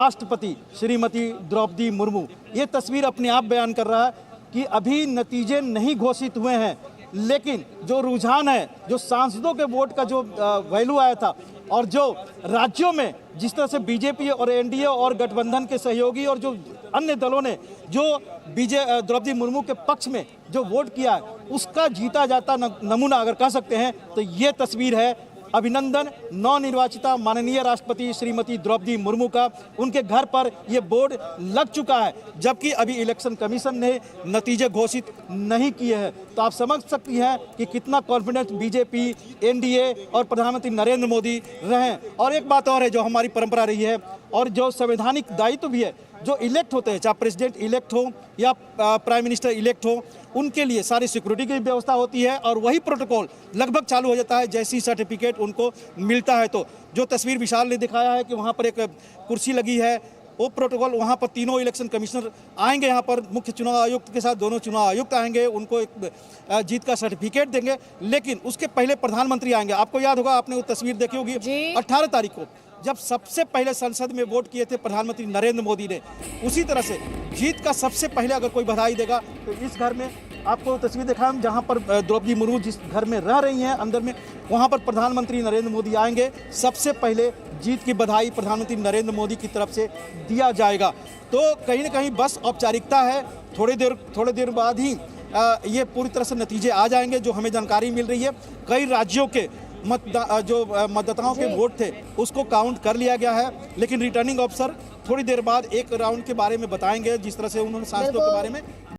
राष्ट्रपति श्रीमती द्रौपदी मुर्मू। ये तस्वीर अपने आप बयान कर रहा है कि अभी नतीजे नहीं घोषित हुए हैं, लेकिन जो रुझान है, जो सांसदों के वोट का जो वैल्यू आया था और जो राज्यों में जिस तरह से बीजेपी और एनडीए और गठबंधन के सहयोगी और जो अन्य दलों ने जो द्रौपदी मुर्मू के पक्ष में जो वोट किया है, उसका जीता जाता नमूना अगर कह सकते हैं तो ये तस्वीर है। अभिनंदन नवनिर्वाचिता माननीय राष्ट्रपति श्रीमती द्रौपदी मुर्मू का। उनके घर पर ये बोर्ड लग चुका है, जबकि अभी इलेक्शन कमीशन ने नतीजे घोषित नहीं किए हैं। तो आप समझ सकती हैं कि कितना कॉन्फिडेंस बीजेपी, एनडीए और प्रधानमंत्री नरेंद्र मोदी रहे। और एक बात और है जो हमारी परंपरा रही है और जो संवैधानिक दायित्व भी है, जो इलेक्ट होते हैं, चाहे प्रेसिडेंट इलेक्ट हो या प्राइम मिनिस्टर इलेक्ट हो, उनके लिए सारी सिक्योरिटी की व्यवस्था होती है और वही प्रोटोकॉल लगभग चालू हो जाता है जैसी सर्टिफिकेट उनको मिलता है। तो जो तस्वीर विशाल ने दिखाया है कि वहाँ पर एक कुर्सी लगी है, वो प्रोटोकॉल वहाँ पर तीनों इलेक्शन कमिश्नर आएंगे, यहाँ पर मुख्य चुनाव आयुक्त के साथ दोनों चुनाव आयुक्त आएंगे, उनको एक जीत का सर्टिफिकेट देंगे। लेकिन उसके पहले प्रधानमंत्री आएंगे। आपको याद होगा, आपने वो तस्वीर देखी होगी 18 तारीख को जब सबसे पहले संसद में वोट किए थे प्रधानमंत्री नरेंद्र मोदी ने। उसी तरह से जीत का सबसे पहले अगर कोई बधाई देगा तो इस घर में आपको तस्वीर दिखा हम जहां पर द्रौपदी मुर्मू जिस घर में रह रही हैं अंदर में, वहां पर प्रधानमंत्री नरेंद्र मोदी आएंगे। सबसे पहले जीत की बधाई प्रधानमंत्री नरेंद्र मोदी की तरफ से दिया जाएगा। तो कहीं ना कहीं बस औपचारिकता है, थोड़ी देर बाद ही ये पूरी तरह से नतीजे आ जाएंगे। जो हमें जानकारी मिल रही है, कई राज्यों के मतदाताओं के वोट थे उसको काउंट कर लिया गया है, लेकिन रिटर्निंग ऑफिसर थोड़ी देर बाद एक राउंड के बारे में बताएंगे, जिस तरह से उन्होंने सांसदों के बारे में